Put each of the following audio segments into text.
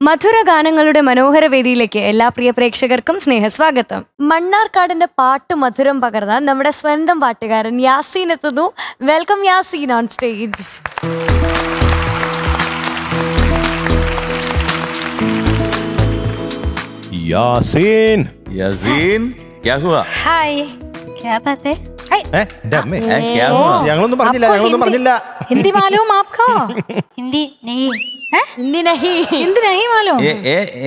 മധുര ഗാനങ്ങളുടെ മനോഹര വേദിയിലേക്ക് എല്ലാ പ്രിയ പ്രേക്ഷകർക്കും സ്നേഹസ്വാഗതം. മണ്ണാർക്കാടിന്റെ പാട്ട് മധുരം പകർന്ന നമ്മുടെ സ്വന്തം പാട്ടുകാരൻ യാസീൻ എത്തുന്നു. Welcome Yaseen on stage. Yaseen Yaseen क्या हुआ? हाय क्या बात है? क्या हुआ? ഞങ്ങളൊന്നും പറഞ്ഞില്ല. हिंदी मालूम आपको? हिंदी नहीं है? हिंदी नहीं मालूम.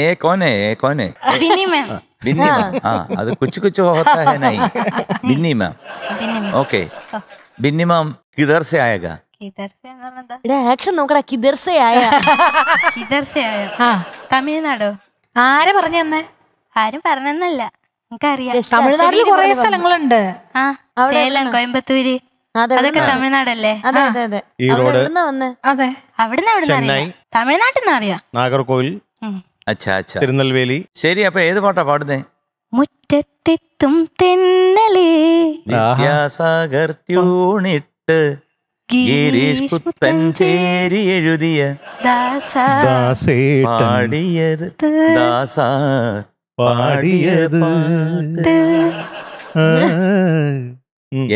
ये कौन है? ये कौन है? बिन्नी मैम. बिन्नी मैम. हाँ അത് कुछ होता है नहीं. Binny ma'am. Okay. Binny ma'am किधर से आएगा? किधर से ना? എടാ ആക്ഷൻ നോക്കടാ. കിധർ സേ ആയാ? किधर से आया? हाँ തമിഴ്നാടോ. ആരെ പറഞ്ഞെന്നേ? ആരും പറഞ്ഞെന്നല്ല, നമുക്കറിയാം. തമിഴ്നാട്ടിൽ കുറെ സ്ഥലങ്ങളുണ്ട്. ആ സേലം, കോയമ്പത്തൂര്, അതൊക്കെ തമിഴ്നാടല്ലേ? അതെ അതെ അതെ. അതെ അവിടുന്ന് തമിഴ്നാട്ടിൽ നിന്ന് അറിയാം. നാഗർകോവിൽ, अच्छा अच्छा തിരുനെൽവേലി. ശരി, അപ്പൊ ഏത് പാട്ടാ പാടുന്നേ? മുറ്റത്തെത്തും തെന്നലേ വിദ്യാസാഗർ ട്യൂണിട്ട് ഗിരീഷ് പുത്തഞ്ചേരി എഴുതിയ പാടിയത് ദാസ പാടിയത്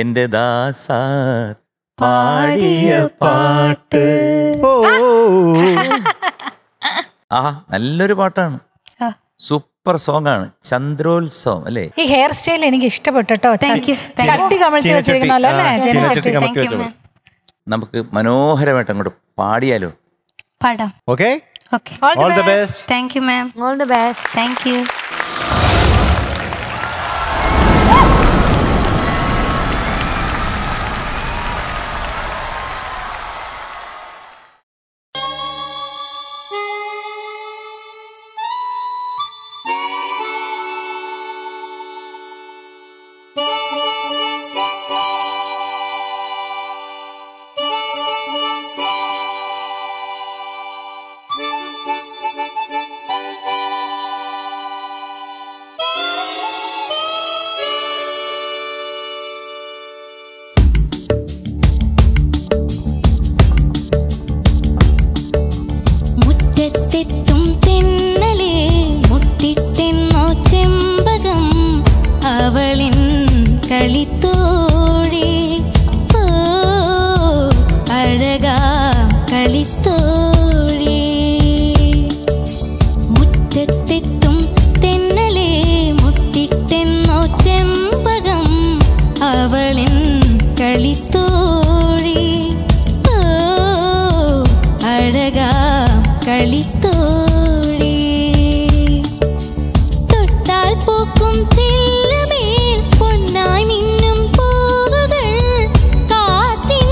എന്റെ ദാസ പാടിയ പാട്ട്. ആഹാ, നല്ലൊരു പാട്ടാണ്. സൂപ്പർ സോങ് ആണ്. ചന്ദ്രോത്സവം അല്ലേ? ഈ ഹെയർ സ്റ്റൈൽ എനിക്ക് ഇഷ്ടപ്പെട്ടു കേട്ടോ. ചട്ടി കമഴ്ത്തി വെച്ചിരിക്കണല്ലോ അല്ലേ? നമുക്ക് മനോഹരമായിട്ട് അങ്ങോട്ട് പാടിയാലോ? പാടാം. Okay. All the best. Thank you ma'am. All the best. Thank you. മുറ്റത്തെത്തും തെന്നലേ മുട്ടിത്തെന്നോ ചെമ്പകം അവളിൻ കളിത്തോഴി ഓ അഴകാ കളിത്തോഴി. മുറ്റത്തെത്തും തെന്നലേ മുട്ടിത്തെന്നോ ചെമ്പകം അവളിൻ കളിത്തോഴി ഓ അഴകാ കളിത്തോഴി. തൊട്ടാൽ പൂക്കും ചില്ലമേൽ പൊന്നായി മിന്നും പൂവുകൾ കാത്തിൻ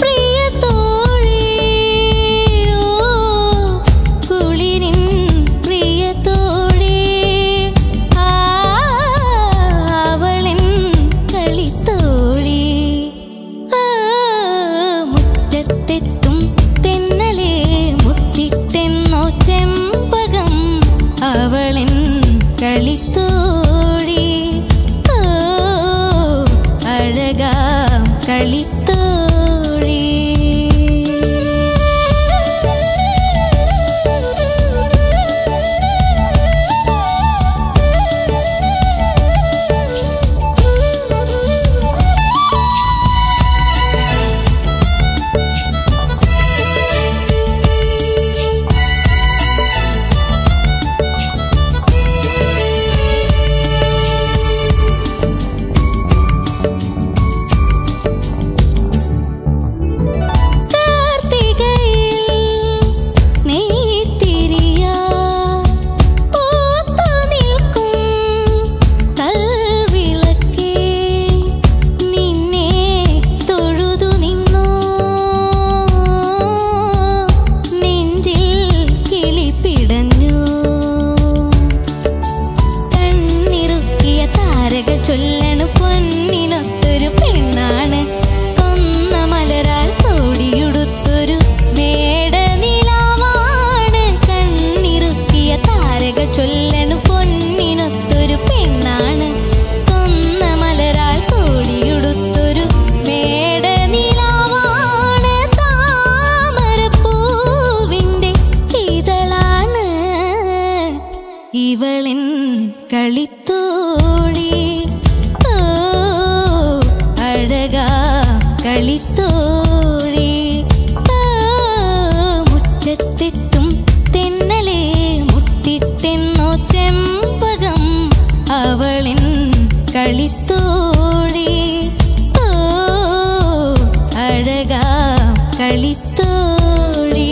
പ്രിയ തോഴി ഓ കുളിരിൻ പ്രിയ തോഴി അവളിൻ കളിത്തോഴി. മുറ്റത്തെത്തും തെന്നലേ മുട്ടിട്ടെന്നോ ചെമ്പകം അവളിൻ കളിത്തോഴി ഓ അഴകാ കളിത്തോഴി. ഇവളിൻ കളിത്തോഴി ഓ അഴകാ കളിത്തോഴി മുറ്റത്തെത്തും തെന്നലേ മുട്ടിട്ടെന്നോ ചെമ്പകം അവളിൻ കളിത്തോഴി ഓ അഴകാ കളിത്തോഴി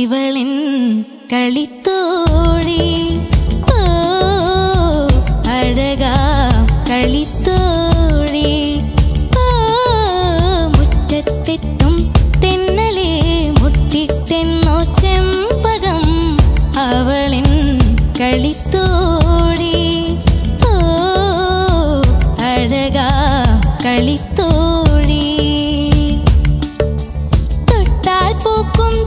ഇവളിൻ കളിത്തോഴി ഓ അഴകാ കളിത്തോഴി മുറ്റത്തെത്തും തെന്നലേ മുട്ടിട്ടെന്നോ ചെമ്പകം അവളിൻ കളിത്തോഴി ഓ അഴകാ കളിത്തോഴി തൊട്ടാൽ പൂക്കും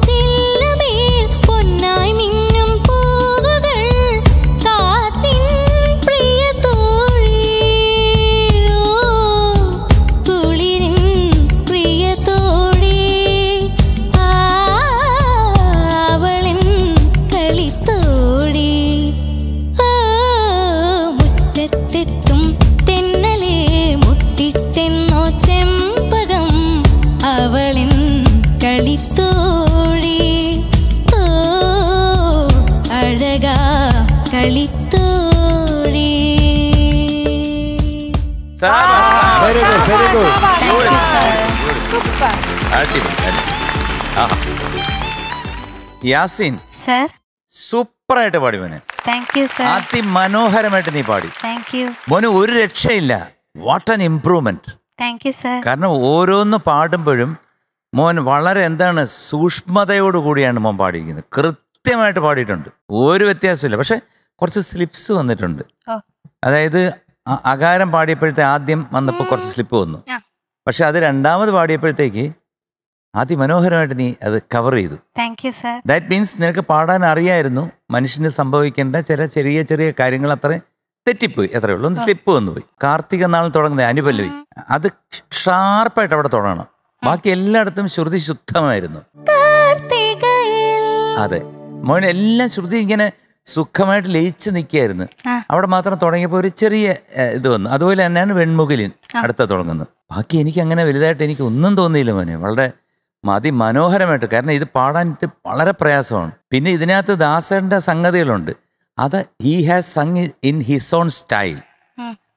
യാസീൻ സർ സൂപ്പറായിട്ട് പാടി മോനെ. Thank you sir. അതിമനോഹരമായിട്ട് നീ പാടി. Thank you. മോന് ഒരു രക്ഷയില്ല. What an improvement. Thank you sir. കാരണം ഓരോന്ന് പാടുമ്പോഴും മോൻ വളരെ എന്താണ് സൂക്ഷ്മതയോട് കൂടിയാണ് മോൻ പാടിയിരിക്കുന്നത്. കൃത്യമായിട്ട് പാടിയിട്ടുണ്ട്, ഒരു വ്യത്യാസമില്ല. പക്ഷെ കുറച്ച് സ്ലിപ്സ് വന്നിട്ടുണ്ട്. അതായത് അകാരം പാടിയപ്പോഴത്തെ ആദ്യം വന്നപ്പോൾ കുറച്ച് സ്ലിപ്പ് വന്നു. പക്ഷെ അത് രണ്ടാമത് പാടിയപ്പോഴത്തേക്ക് അതിമനോഹരമായിട്ട് നീ അത് കവർ ചെയ്തു. Thank you sir. That means നിനക്ക് പാടാൻ അറിയായിരുന്നു. മനുഷ്യന് സംഭവിക്കേണ്ട ചെറിയ ചെറിയ കാര്യങ്ങൾ അത്ര തെറ്റിപ്പോയി, അത്രയേ ഉള്ളൂ. ഒന്ന് സ്ലിപ്പ് വന്നുപോയി. കാർത്തിക നാൾ തുടങ്ങുന്ന അനുപല്ലവി അത് ഷാർപ്പായിട്ട് അവിടെ തുടങ്ങണം. ബാക്കി എല്ലായിടത്തും ശ്രുതി ശുദ്ധമായിരുന്നു. അതെ മോൻ എല്ലാം ശ്രുതി ഇങ്ങനെ സുഖമായിട്ട് ലയിച്ച് നിൽക്കുകയായിരുന്നു. അവിടെ മാത്രം തുടങ്ങിയപ്പോൾ ഒരു ചെറിയ ഇത് വന്നു. അതുപോലെ തന്നെയാണ് വെൺമുകിലിൻ അടുത്ത തുടങ്ങുന്നത്. ബാക്കി എനിക്ക് അങ്ങനെ വലുതായിട്ട് എനിക്ക് ഒന്നും തോന്നിയില്ല മോനെ. വളരെ അതിമനോഹരമായിട്ട്. കാരണം ഇത് പാടാൻ വളരെ പ്രയാസമാണ്. പിന്നെ ഇതിനകത്ത് ദാസേൻ്റെ സംഗതികളുണ്ട്. അത് he has sung in his own style.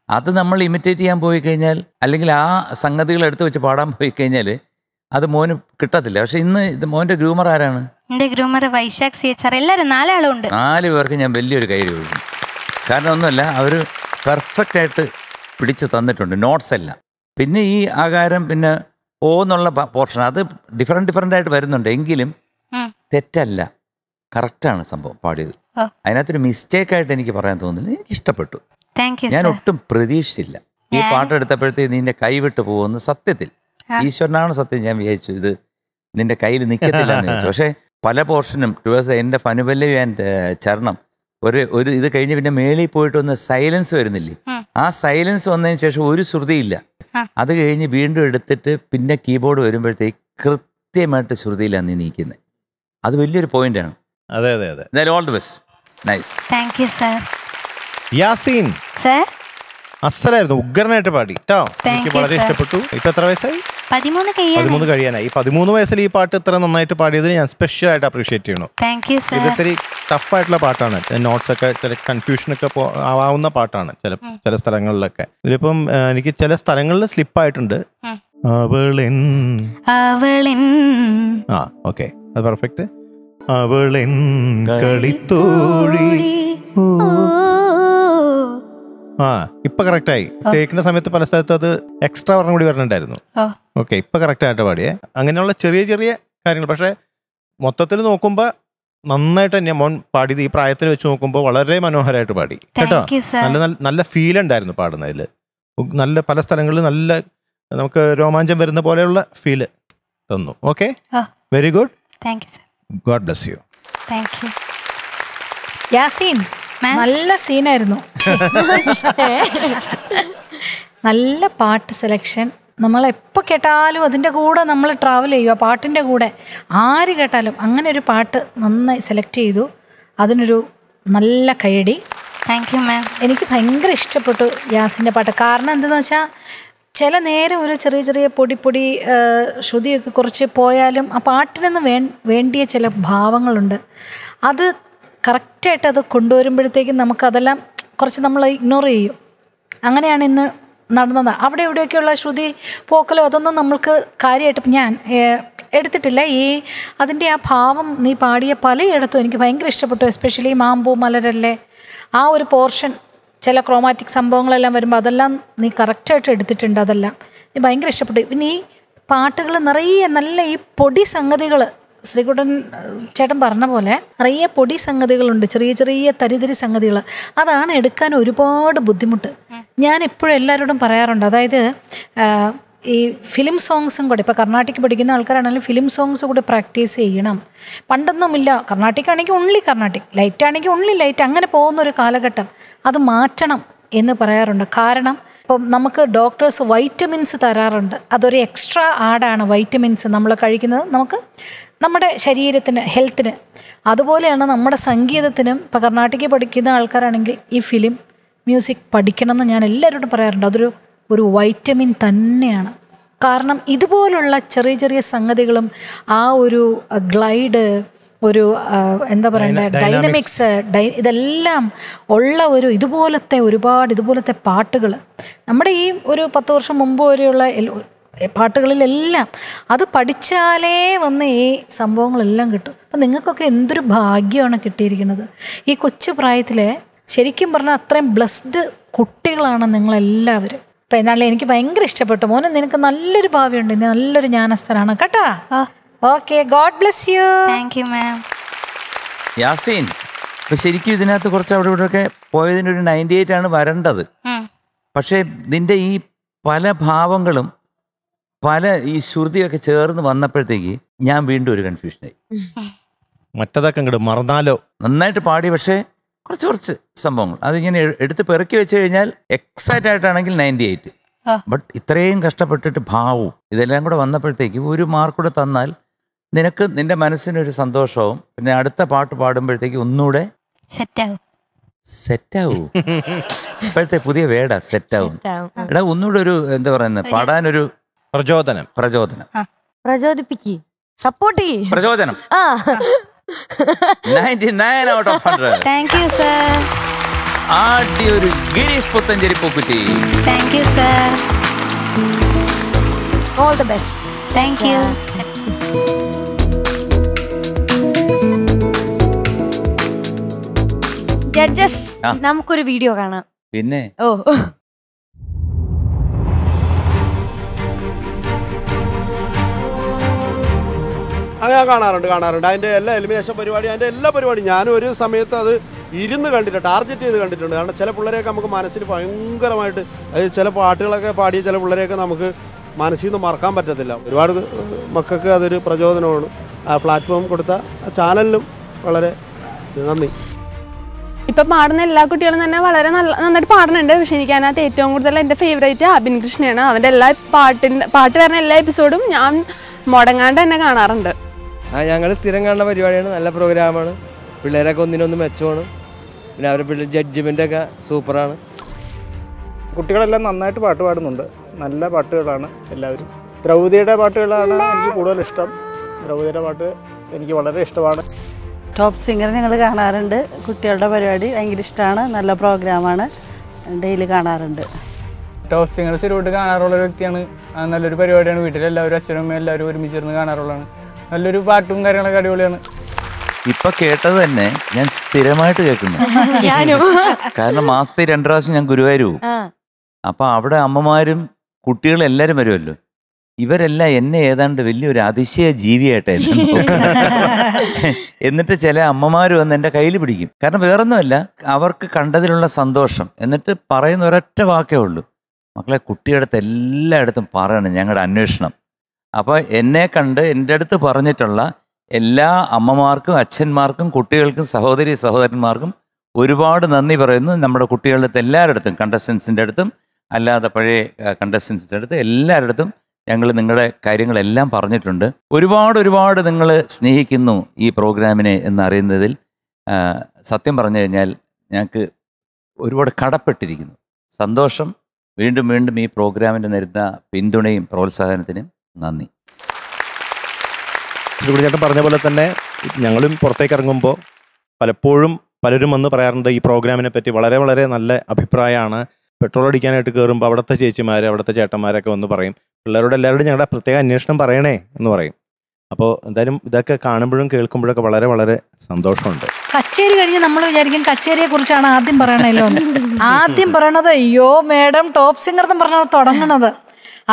അത് നമ്മൾ ഇമിറ്റേറ്റ് ചെയ്യാൻ പോയി കഴിഞ്ഞാൽ, അല്ലെങ്കിൽ ആ സംഗതികൾ എടുത്ത് വെച്ച് പാടാൻ പോയി കഴിഞ്ഞാൽ അത് മോന് കിട്ടത്തില്ല. പക്ഷെ ഇന്ന് ഇത് മോൻ്റെ ഗ്രൂമർ ആരാണ്? എൻ്റെ groomer Vaishakh C H R. എല്ലാവരും 4 ആളുണ്ട്. 4 പേർക്ക് ഞാൻ വലിയൊരു കൈ കൊടുക്കും. കാരണം ഒന്നുമല്ല, അവർ പെർഫെക്റ്റ് ആയിട്ട് പിടിച്ച് തന്നിട്ടുണ്ട് നോട്ട്സ് എല്ലാം. പിന്നെ ഈ ആകാരം പിന്നെ ഓ എന്നുള്ള പോർഷൻ അത് ഡിഫറെൻ്റ് ആയിട്ട് വരുന്നുണ്ട്. എങ്കിലും തെറ്റല്ല, കറക്റ്റാണ് സംഭവം പാടിയത്. അതിനകത്തൊരു മിസ്റ്റേക്കായിട്ട് എനിക്ക് പറയാൻ തോന്നുന്നില്ല. എനിക്ക് ഇഷ്ടപ്പെട്ടു. ഞാൻ ഒട്ടും പ്രതീക്ഷിച്ചില്ല ഈ പാട്ടെടുത്തപ്പോഴത്തേക്ക് നിന്റെ കൈവിട്ട് പോകുമെന്ന്. സത്യത്തിൽ ഈശ്വരനാണ് സത്യം. ഞാൻ വിചാരിച്ചു ഇത് നിന്റെ കയ്യിൽ നിൽക്കത്തില്ല എന്ന് വിചാരിച്ചു. പക്ഷേ പല പോർഷനും ടുവേഴ്സ് എൻ്റെ ഫനുപല്ലവി ആൻഡ് ചരണം ഒരു ഇത് കഴിഞ്ഞ് പിന്നെ മേളിൽ പോയിട്ട് ഒന്ന് സൈലൻസ് വരുന്നില്ലേ, ആ സൈലൻസ് വന്നതിന് ശേഷം ഒരു ശ്രുതിയില്ല. അത് കഴിഞ്ഞ് വീണ്ടും എടുത്തിട്ട് പിന്നെ കീബോർഡ് വരുമ്പോഴത്തേക്ക് കൃത്യമായിട്ട് ശ്രുതിയിലാണ് നീ നീക്കുന്നത്. അത് വലിയൊരു പോയിന്റാണ്. അതെ അതെ അതെ. All the best. Nice. Thank you sir. Yaseen sir അസലായിരുന്നു, ഉഗ്രനായിട്ട് പാടി കേട്ടോ. എനിക്ക് വളരെ ഇഷ്ടപ്പെട്ടു. ഇപ്പൊ എത്ര വയസ്സായി? 13 കഴിയാനായി. ഈ 13 വയസ്സിൽ ഈ പാട്ട് ഇത്ര നന്നായിട്ട് പാടിയതിന് ഞാൻ സ്പെഷ്യൽ ആയിട്ട് അപ്രീഷിയേറ്റ് ചെയ്യണം. Thank you sir. ഇത് ഇത്തിരി ടഫായിട്ടുള്ള പാട്ടാണ്. നോട്ട്സ് ഒക്കെ ചില കൺഫ്യൂഷനൊക്കെ ആവാവുന്ന പാട്ടാണ് ചില സ്ഥലങ്ങളിലൊക്കെ. ഇതിലിപ്പം എനിക്ക് ചില സ്ഥലങ്ങളിൽ സ്ലിപ്പായിട്ടുണ്ട്. അവളിൻ ആ ഓക്കെ, അത് പെർഫെക്റ്റ്. അവളിൻ കളിത്തോഴി. ആ ഇപ്പൊ കറക്റ്റായി. കേൾക്കുന്ന സമയത്ത് പല സ്ഥലത്ത് അത് എക്സ്ട്രാ പറഞ്ഞ കൂടി വരണുണ്ടായിരുന്നു. ഓക്കെ, ഇപ്പൊ കറക്റ്റ് ആയിട്ട് പാടിയേ. അങ്ങനെയുള്ള ചെറിയ ചെറിയ കാര്യങ്ങൾ, പക്ഷെ മൊത്തത്തിൽ നോക്കുമ്പോ നന്നായിട്ട് തന്നെ മോൻ പാടിയത്. ഈ പ്രായത്തിൽ വെച്ച് നോക്കുമ്പോൾ വളരെ മനോഹരമായിട്ട് പാടി കേട്ടോ. നല്ല ഫീൽ ഉണ്ടായിരുന്നു പാടുന്നതിൽ. നല്ല പല സ്ഥലങ്ങളിൽ നല്ല നമുക്ക് രോമാഞ്ചം വരുന്ന പോലെയുള്ള ഫീല് തന്നു. Okay, very good. God bless you. Yaseen നല്ല സീനായിരുന്നു. നല്ല പാട്ട് സെലക്ഷൻ. നമ്മളെപ്പോൾ കേട്ടാലും അതിൻ്റെ കൂടെ നമ്മൾ ട്രാവൽ ചെയ്യും. ആ പാട്ടിൻ്റെ കൂടെ ആര് കേട്ടാലും അങ്ങനെ ഒരു പാട്ട് നന്നായി സെലക്ട് ചെയ്തു. അതിനൊരു നല്ല കൈയടി. താങ്ക് യു മാം. എനിക്ക് ഭയങ്കര ഇഷ്ടപ്പെട്ടു യാസിൻ്റെ പാട്ട്. കാരണം എന്താണെന്ന് വെച്ചാൽ ചില നേരം ഒരു ചെറിയ ചെറിയ പൊടി ശ്രുതിയൊക്കെ കുറച്ച് പോയാലും ആ പാട്ടിനൊന്ന് വേണ്ടിയ ചില ഭാവങ്ങളുണ്ട്. അത് കറക്റ്റായിട്ട് അത് കൊണ്ടുവരുമ്പോഴത്തേക്കും നമുക്കതെല്ലാം കുറച്ച് നമ്മൾ ഇഗ്നോർ ചെയ്യും. അങ്ങനെയാണ് ഇന്ന് നടന്നത്. അവിടെ എവിടെയൊക്കെയുള്ള ശ്രുതി പോക്കലോ അതൊന്നും നമ്മൾക്ക് കാര്യമായിട്ട് ഞാൻ എടുത്തിട്ടില്ല. അതിൻ്റെ ആ ഭാവം നീ പാടിയ പലയിടത്തും എനിക്ക് ഭയങ്കര ഇഷ്ടപ്പെട്ടു. എസ്പെഷ്യലി മാമ്പൂ മലരല്ലേ ആ ഒരു പോർഷൻ, ചില ക്രോമാറ്റിക് സംഭവങ്ങളെല്ലാം വരുമ്പോൾ അതെല്ലാം നീ കറക്റ്റായിട്ട് എടുത്തിട്ടുണ്ട്. അതെല്ലാം നീ ഭയങ്കര ഇഷ്ടപ്പെട്ടു. പിന്നെ ഈ പാട്ടുകൾ നിറയെ നല്ല ഈ പൊടി സംഗതികൾ, ശ്രീകുട്ടൻ ചേട്ടൻ പറഞ്ഞ പോലെ നിറയെ പൊടി സംഗതികളുണ്ട്, ചെറിയ ചെറിയ തരിതരി സംഗതികൾ. അതാണ് എടുക്കാൻ ഒരുപാട് ബുദ്ധിമുട്ട്. ഞാൻ എപ്പോഴും എല്ലാവരോടും പറയാറുണ്ട്, അതായത് ഈ ഫിലിം സോങ്സും കൂടെ, ഇപ്പോൾ കർണാട്ടിക് പഠിക്കുന്ന ആൾക്കാരാണെങ്കിലും ഫിലിം സോങ്സ് കൂടെ പ്രാക്ടീസ് ചെയ്യണം. പണ്ടൊന്നുമില്ല, കർണാട്ടിക് ആണെങ്കിൽ ഓൺലി കർണാട്ടിക്, ലൈറ്റ് ആണെങ്കിൽ ഓൺലി ലൈറ്റ്, അങ്ങനെ പോകുന്നൊരു കാലഘട്ടം. അത് മാറ്റണം എന്ന് പറയാറുണ്ട്. കാരണം ഇപ്പം നമുക്ക് ഡോക്ടേഴ്സ് വൈറ്റമിൻസ് തരാറുണ്ട്. അതൊരു എക്സ്ട്രാ ആഡാണ് വൈറ്റമിൻസ് നമ്മൾ കഴിക്കുന്നത് നമുക്ക് നമ്മുടെ ശരീരത്തിന്, ഹെൽത്തിന്. അതുപോലെയാണ് നമ്മുടെ സംഗീതത്തിനും. ഇപ്പോൾ കർണാട്ടിക് പഠിക്കുന്ന ആൾക്കാരാണെങ്കിൽ ഈ ഫിലിം മ്യൂസിക് പഠിക്കണമെന്ന് ഞാൻ എല്ലാവരോടും പറയാറുണ്ട്. അതൊരു വൈറ്റമിൻ തന്നെയാണ്. കാരണം ഇതുപോലുള്ള ചെറിയ ചെറിയ സംഗതികളും ആ ഒരു ഗ്ലൈഡ്, ഒരു എന്താ പറയണ്ടേ, ഡൈനമിക്സ്, ഇതെല്ലാം ഉള്ള ഇതുപോലത്തെ പാട്ടുകൾ നമ്മുടെ ഈ ഒരു 10 വർഷം മുമ്പ് വരെയുള്ള പാട്ടുകളിലെല്ലാം അത് പഠിച്ചാലേ വന്ന് ഈ സംഭവങ്ങളെല്ലാം കിട്ടും. അപ്പം നിങ്ങൾക്കൊക്കെ എന്തൊരു ഭാഗ്യമാണ് കിട്ടിയിരിക്കുന്നത്. ഈ കൊച്ചു പ്രായത്തിൽ ശരിക്കും പറഞ്ഞാൽ അത്രയും ബ്ലെസ്ഡ് കുട്ടികളാണ് നിങ്ങളെല്ലാവരും. അപ്പം എന്നാലും എനിക്ക് ഭയങ്കര ഇഷ്ടപ്പെട്ടു. മോനെ നിനക്ക് നല്ലൊരു ഭാവിയുണ്ട്, നല്ലൊരു ജ്ഞാനസ്ഥനാണ് കേട്ടോ. Okay, God bless you. Thank you ma'am. Yaseen, ഇപ്പം ശരിക്കും ഇതിനകത്ത് കുറച്ച് അവിടെ ഇവിടെയൊക്കെ പോയതിനൊരു 98 ആണ് വരേണ്ടത്. പക്ഷേ നിന്റെ ഈ പല ഭാവങ്ങളും പല ഈ ശ്രുതിയൊക്കെ ചേർന്ന് വന്നപ്പോഴത്തേക്ക് ഞാൻ വീണ്ടും ഒരു കൺഫ്യൂഷനായി. മറ്റതൊക്കെ ഇങ്ങോട്ട് മറന്നാലോ. നന്നായിട്ട് പാടി, പക്ഷേ കുറച്ച് സംഭവങ്ങൾ അതിങ്ങനെ എടുത്ത് പെറുക്കി വെച്ച് കഴിഞ്ഞാൽ എക്സാക്റ്റ് ആയിട്ടാണെങ്കിൽ 98. ബട്ട് ഇത്രയും കഷ്ടപ്പെട്ടിട്ട് ഭാവവും ഇതെല്ലാം കൂടെ വന്നപ്പോഴത്തേക്ക് ഒരു മാർക്ക് കൂടെ തന്നാൽ നിനക്ക് നിന്റെ മനസ്സിനൊരു സന്തോഷവും, പിന്നെ അടുത്ത പാട്ട് പാടുമ്പോഴത്തേക്ക് ഒന്നുകൂടെ സെറ്റാവൂ. ഇപ്പോഴത്തെ പുതിയ വേടാ സെറ്റാവും. എടാ ഒന്നുകൂടെ ഒരു എന്താ പറയുന്നത്, പാടാനൊരു പ്രചോദനം. പ്രചോദിപ്പിക്ക്, സപ്പോർട്ട് ചെയ്യ്, പ്രചോദനം. 99 out of 100. Thank you sir. ആദ്യ ഒരു ഗിരീഷ് പുത്തഞ്ചേരി പൂക്കുറ്റി. Thank you sir. All the best. Thank you. Judges, നമുക്കൊരു വീഡിയോ കാണാം. പിന്നെ അങ്ങനെ കാണാറുണ്ട്. അതിൻ്റെ എല്ലാ എലിമിനേഷൻ പരിപാടി, അതിൻ്റെ എല്ലാ പരിപാടിയും ഞാൻ ഒരു സമയത്ത് അത് ഇരുന്ന് കണ്ടിട്ടുണ്ട്, ടാർഗറ്റ് ചെയ്ത് കണ്ടിട്ടുണ്ട്. കാരണം ചില പിള്ളേരെയൊക്കെ നമുക്ക് മനസ്സിൽ ഭയങ്കരമായിട്ട്, ചില പാട്ടുകളൊക്കെ പാടിയ ചില പിള്ളേരെയൊക്കെ നമുക്ക് മനസ്സിൽ നിന്ന് മറക്കാൻ പറ്റത്തില്ല. ഒരുപാട് മക്കൾക്ക് അതൊരു പ്രചോദനമാണ്. ആ പ്ലാറ്റ്ഫോം കൊടുത്ത ആ ചാനലിനും വളരെ നന്ദി. ഇപ്പം പാടുന്ന എല്ലാ കുട്ടികളും തന്നെ വളരെ നന്നായിട്ട് പാടുന്നുണ്ട്. പക്ഷെ എനിക്ക് അതിനകത്ത് ഏറ്റവും കൂടുതൽ എൻ്റെ ഫേവറേറ്റ് അബിൻ കൃഷ്ണയാണ്. അവൻ്റെ എല്ലാ പാട്ട് വരുന്ന എല്ലാ എപ്പിസോഡും ഞാൻ മുടങ്ങാണ്ട് തന്നെ കാണാറുണ്ട്. ഞങ്ങൾ സ്ഥിരം കാണുന്ന പരിപാടിയാണ്. നല്ല പ്രോഗ്രാമാണ്. പിള്ളേരൊക്കെ ഒന്നിനൊന്ന് മെച്ചമാണ്. പിന്നെ അവരുടെ ജഡ്ജ്മെൻ്റൊക്കെ സൂപ്പറാണ്. കുട്ടികളെല്ലാം നന്നായിട്ട് പാട്ട് പാടുന്നുണ്ട്. നല്ല പാട്ടുകളാണ് എല്ലാവരും. ദ്രൗപദിയുടെ പാട്ടുകളാണ് എനിക്ക് കൂടുതൽ ഇഷ്ടം. ദ്രൗപദിയുടെ പാട്ട് എനിക്ക് വളരെ ഇഷ്ടമാണ്. ടോപ്പ് സിംഗർ ഞങ്ങൾ കാണാറുണ്ട്. കുട്ടികളുടെ പരിപാടി ഭയങ്കര ഇഷ്ടമാണ്. നല്ല പ്രോഗ്രാമാണ്. ഡെയിലി കാണാറുണ്ട്. ടോപ്പ് സിംഗർ സ്ഥിരമായിട്ട് കാണാറുള്ള ഒരു വ്യക്തിയാണ്. നല്ലൊരു പരിപാടിയാണ്. വീട്ടിലെല്ലാവരും അച്ഛനും അമ്മയും എല്ലാവരും ഒരുമിച്ചിരുന്ന് കാണാറുള്ളതാണ്. നല്ലൊരു പാട്ടും കാര്യങ്ങളൊക്കെ അടിപൊളിയാണ്. ഇപ്പൊ കേട്ടത് തന്നെ ഞാൻ സ്ഥിരമായിട്ട് കേൾക്കുന്നു. കാരണം മാസത്തെ 2 പ്രാവശ്യം ഞാൻ ഗുരുവായൂർ പോകും. അപ്പൊ അവിടെ അമ്മമാരും കുട്ടികളും എല്ലാവരും വരുമല്ലോ. ഇവരെല്ലാം എന്നെ ഏതാണ്ട് വലിയൊരു അതിശയ ജീവിയായിട്ടായിരുന്നു. എന്നിട്ട് ചില അമ്മമാർ വന്ന് എൻ്റെ കയ്യിൽ പിടിക്കും. കാരണം വേറൊന്നുമല്ല, അവർക്ക് കണ്ടതിലുള്ള സന്തോഷം. എന്നിട്ട് പറയുന്ന ഒരൊറ്റ വാക്കേ ഉള്ളൂ, മക്കളെ കുട്ടിയുടെ എല്ലായിടത്തും പറയണം ഞങ്ങളുടെ അന്വേഷണം. അപ്പോൾ എന്നെ കണ്ട് എൻ്റെ അടുത്ത് പറഞ്ഞിട്ടുള്ള എല്ലാ അമ്മമാർക്കും അച്ഛന്മാർക്കും കുട്ടികൾക്കും സഹോദരന്മാർക്കും ഒരുപാട് നന്ദി പറയുന്നു. നമ്മുടെ കുട്ടികളുടെ എല്ലാവരുടെ കണ്ടസ്റ്റൻസിൻ്റെ അടുത്തും അല്ലാതെ പഴയ കണ്ടസ്റ്റൻസിൻ്റെ അടുത്ത് എല്ലാവരുടെ അടുത്തും ഞങ്ങൾ നിങ്ങളുടെ കാര്യങ്ങളെല്ലാം പറഞ്ഞിട്ടുണ്ട്. ഒരുപാട് നിങ്ങൾ സ്നേഹിക്കുന്നു ഈ പ്രോഗ്രാമിനെ എന്നറിയുന്നതിൽ സത്യം പറഞ്ഞു കഴിഞ്ഞാൽ ഞങ്ങൾക്ക് ഒരുപാട് കടപ്പെട്ടിരിക്കുന്നു. സന്തോഷം. വീണ്ടും ഈ പ്രോഗ്രാമിന് നേരുന്ന പിന്തുണയും പ്രോത്സാഹനത്തിനും നന്ദി. ചേട്ടൻ പറഞ്ഞ പോലെ തന്നെ ഞങ്ങളും പുറത്തേക്ക് ഇറങ്ങുമ്പോൾ പലപ്പോഴും പലരും വന്ന് പറയാറുണ്ട് ഈ പ്രോഗ്രാമിനെ പറ്റി വളരെ വളരെ നല്ല അഭിപ്രായമാണ്. പെട്രോൾ അടിക്കാനായിട്ട് കയറുമ്പോൾ അവിടുത്തെ ചേച്ചിമാർ അവിടുത്തെ ചേട്ടന്മാരൊക്കെ വന്ന് പറയും പിള്ളേരോട് എല്ലാവരോടും ഞങ്ങളുടെ പ്രത്യേക അന്വേഷണം പറയണേ എന്ന് പറയും. അപ്പോൾ എന്തായാലും ഇതൊക്കെ കാണുമ്പോഴും കേൾക്കുമ്പോഴൊക്കെ വളരെ വളരെ സന്തോഷമുണ്ട്. കച്ചേരി കഴിഞ്ഞ് നമ്മൾ വിചാരിക്കും കച്ചേരിയെ കുറിച്ചാണ് ആദ്യം പറയണല്ലോ. ആദ്യം പറയണത് അയ്യോ മേഡം ടോപ്പ് സിംഗർ എന്ന് പറഞ്ഞാൽ തുടങ്ങണത്.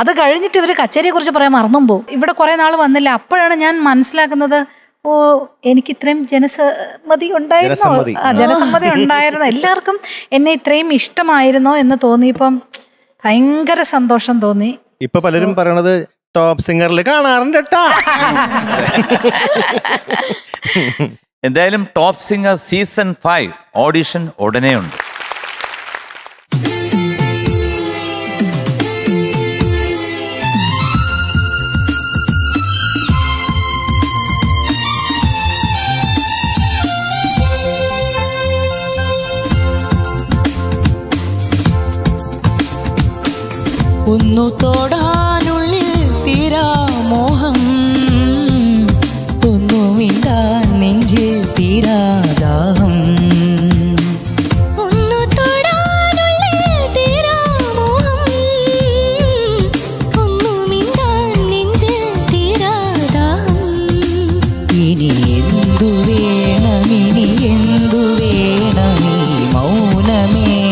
അത് കഴിഞ്ഞിട്ട് ഇവർ കച്ചേരിയെ കുറിച്ച് പറയാൻ മറന്നും പോകും. ഇവിടെ കുറെ നാൾ വന്നില്ല. അപ്പോഴാണ് ഞാൻ മനസ്സിലാക്കുന്നത്, ഓ എനിക്ക് ഇത്രയും ജനസമ്മതി ഉണ്ടായിരുന്നു, എല്ലാവർക്കും എന്നെ ഇത്രയും ഇഷ്ടമായിരുന്നോ എന്ന് തോന്നിയപ്പം ഭയങ്കര സന്തോഷം തോന്നി. ഇപ്പൊ പലരും പറയണത് ടോപ്പ് സിംഗറിൽ കാണാറുണ്ട് കേട്ടാ. എന്തായാലും ടോപ്പ് സിംഗർ സീസൺ 5 ഓഡിഷൻ ഉടനെ ഉണ്ട്. ഒന്നു തൊടാനുള്ളിൽ തീരാമോഹം, ഒന്നു മിണ്ടാൻ നെഞ്ചിൽ തീരാദാഹം. ഒന്നു തൊടാനുള്ളിൽ തീരാമോഹം, ഒന്നു മിണ്ടാൻ നെഞ്ചിൽ തീരാദാഹം. ഇനി എന്തു വേണം, ഇനി എന്തു വേണം, ഈ മൗനമേഘമലിയാൻ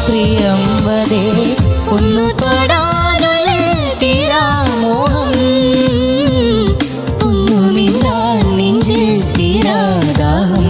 പ്രിയം വദേ. ഒന്നു തൊടാനുള്ളിൽ തീരാമോഹം, ഒന്നു മിണ്ടാൻ നെഞ്ചിൽ തീരാദാഹം.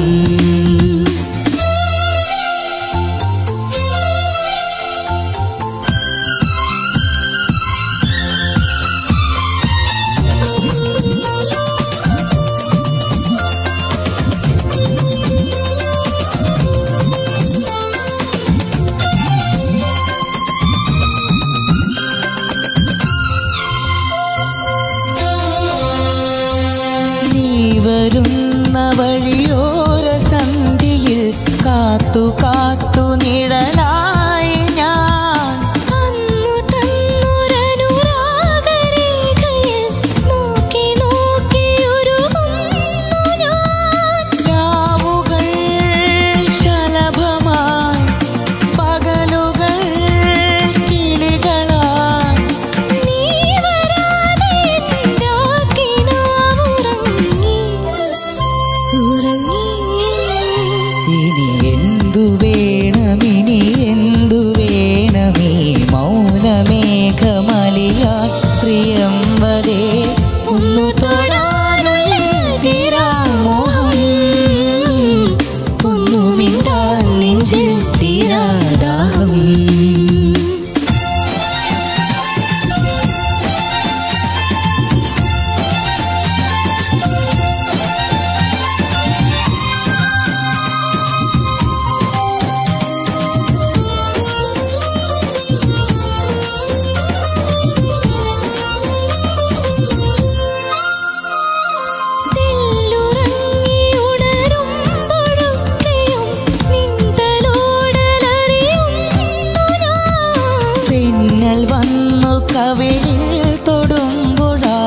വരുന്ന വഴിയോര സന്ധിയിൽ കാത്തു കാത്തു നിഴലായി ഞാൻ. അന്നു തന്നൊരനുരാഗരേഖയിൽ നോക്കി നോക്കിയൊരുകുന്നു ഞാൻ. രാവുകൾ ശലഭമായി, പകലുകൾ കിളികളായി, നീ വരാതെ ഇനി എന്തു വേണം, ഇനി എന്തു വേണം, ഈ മൗനമേഘമലിയാൻ പ്രിയം വദേ. ഒന്നു തൊടാനുള്ളിൽ തീരാമോഹം, ഒന്നു മിണ്ടാൻ നെഞ്ചിൽ തീരാദാഹം. കവിളിൽ തൊടുമ്പോഴാ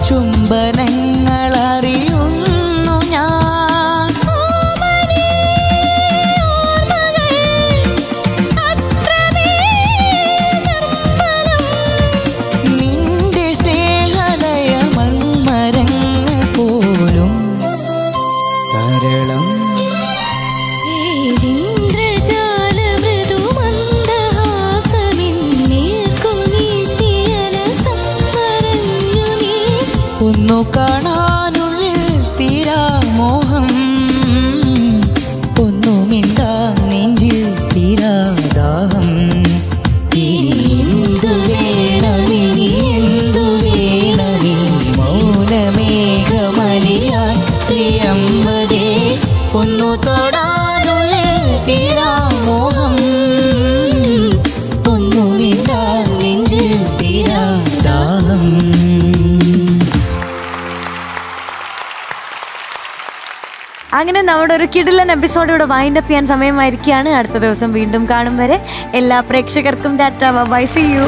ചുംബനങ്ങൾ അറിയുന്നു ഞാൻ. നിന്റെ സ്നേഹലയ മൺമരങ്ങൾ പോലും തരളം. ഒന്നു കാണാനുള്ളിൽ തീരാ മോഹം, ഒന്നു മിണ്ടാൻ നെഞ്ചിൽ തീരാ ദാഹം. എന്തു വേണമിനി എന്തു വേണമി മൗനമേഘമലിയാൻ പ്രിയംവദേ. ഒന്നു തൊടാനുള്ളിൽ തീരാ മോഹം, ഒന്നു മിണ്ടാൻ നെഞ്ചിൽ തീരാ ദാഹം. അങ്ങനെ നമ്മുടെ ഒരു കിടിലൻ എപ്പിസോഡ് ഇവിടെ വൈൻഡപ്പ് ചെയ്യാൻ സമയമായിരിക്കുകയാണ്. അടുത്ത ദിവസം വീണ്ടും കാണും വരെ എല്ലാ പ്രേക്ഷകർക്കും ടാറ്റാ ബൈ, സീ യു.